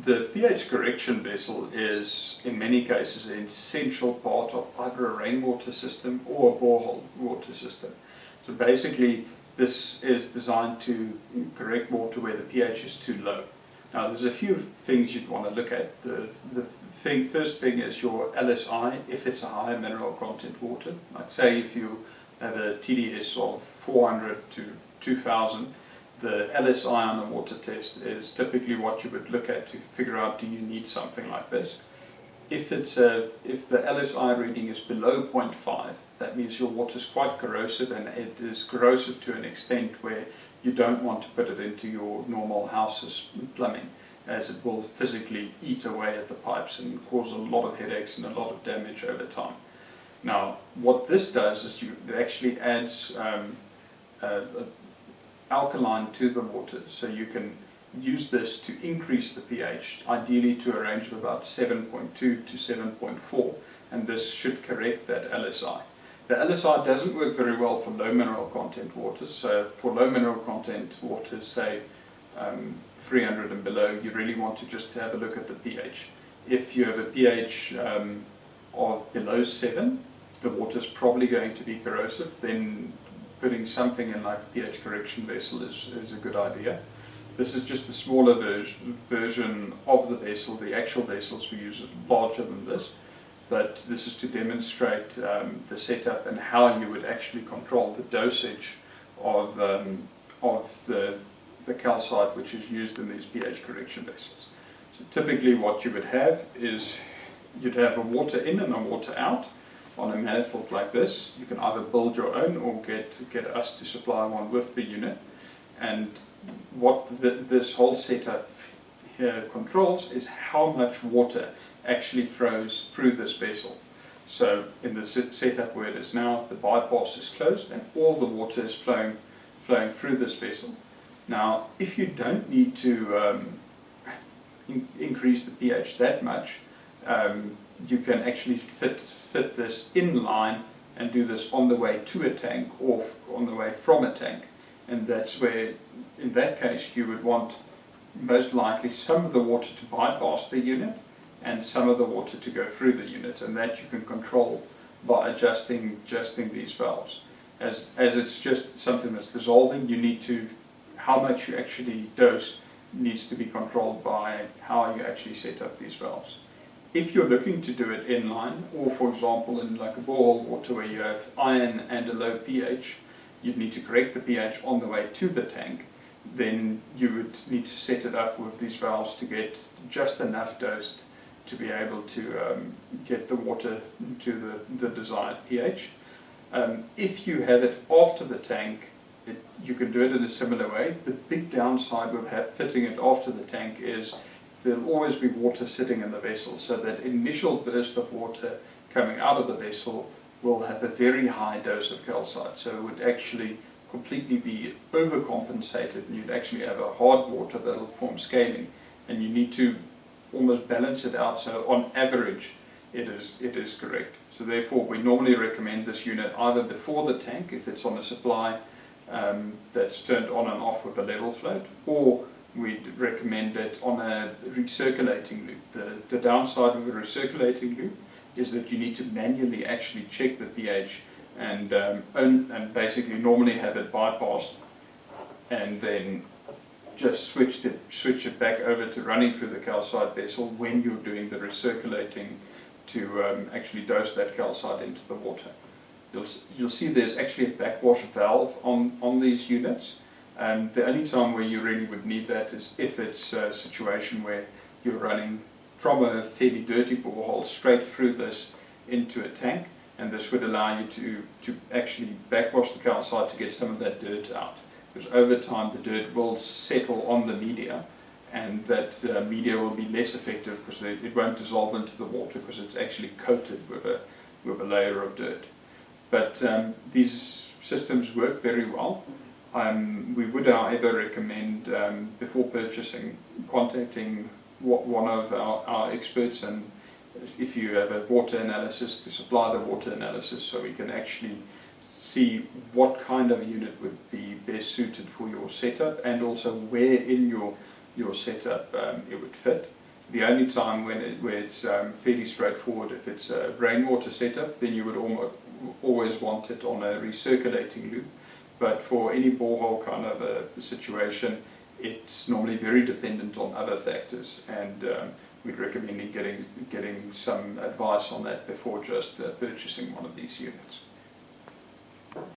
The pH correction vessel is, in many cases, an essential part of either a rainwater system or a borehole water system. So basically, this is designed to correct water where the pH is too low. Now, there's a few things you'd want to look at. The first thing is your LSI, if it's a higher mineral content water. Like say if you have a TDS of 400 to 2000, the LSI on the water test is typically what you would look at to figure out, do you need something like this. If the LSI reading is below 0.5, that means your water is quite corrosive, and it is corrosive to an extent where you don't want to put it into your normal house's plumbing, as it will physically eat away at the pipes and cause a lot of headaches and a lot of damage over time. Now, what this does is it actually adds alkaline to the water, so you can use this to increase the pH, ideally to a range of about 7.2 to 7.4, and this should correct that LSI. The LSI doesn't work very well for low mineral content waters, so for low mineral content waters, say 300 and below, you really want to just have a look at the pH. If you have a pH of below 7, the water is probably going to be corrosive, then putting something in like a pH correction vessel is a good idea. This is just the smaller version of the vessel. The actual vessels we use is larger than this, but this is to demonstrate the setup and how you would actually control the dosage of the calcite which is used in these pH correction vessels. So typically what you would have is you'd have a water in and a water out on a manifold like this. You can either build your own or get us to supply one with the unit. And what this whole setup here controls is how much water actually flows through this vessel. So in the setup where it is now, the bypass is closed and all the water is flowing through this vessel. Now, if you don't need to increase the pH that much, you can actually fit this in line and do this on the way to a tank or on the way from a tank. And that's where, in that case, you would want most likely some of the water to bypass the unit and some of the water to go through the unit, and that you can control by adjusting these valves. As it's just something that's dissolving, you need to, how much you actually dose needs to be controlled by how you actually set up these valves. If you're looking to do it inline, or for example in like a borehole water where you have iron and a low pH, you'd need to correct the pH on the way to the tank, then you would need to set it up with these valves to get just enough dosed to be able to get the water to the desired pH. If you have it after the tank, you can do it in a similar way. The big downside with fitting it after the tank is there'll always be water sitting in the vessel, so that initial burst of water coming out of the vessel will have a very high dose of calcite, so it would actually completely be overcompensated, and you'd actually have a hard water that'll form scaling, and you need to almost balance it out, so on average it is correct. So therefore we normally recommend this unit either before the tank if it's on a supply that's turned on and off with a level float, or we'd recommend it on a recirculating loop. The downside of a recirculating loop is that you need to manually actually check the pH and basically normally have it bypassed and then just switch it back over to running through the calcite vessel when you're doing the recirculating to actually dose that calcite into the water. You'll see there's actually a backwash valve on these units. The only time where you really would need that is if it's a situation where you're running from a fairly dirty borehole straight through this into a tank, and this would allow you to actually backwash the calcite to get some of that dirt out. Because over time the dirt will settle on the media, and that media will be less effective because it won't dissolve into the water because it's actually coated with a layer of dirt. But these systems work very well. We would, however, recommend before purchasing contacting one of our experts, and if you have a water analysis, to supply the water analysis so we can actually see what kind of unit would be best suited for your setup and also where in your setup it would fit. The only time where it's fairly straightforward, if it's a rainwater setup, then you would always want it on a recirculating loop. But for any borehole kind of a situation, it's normally very dependent on other factors, and we'd recommend getting some advice on that before just purchasing one of these units.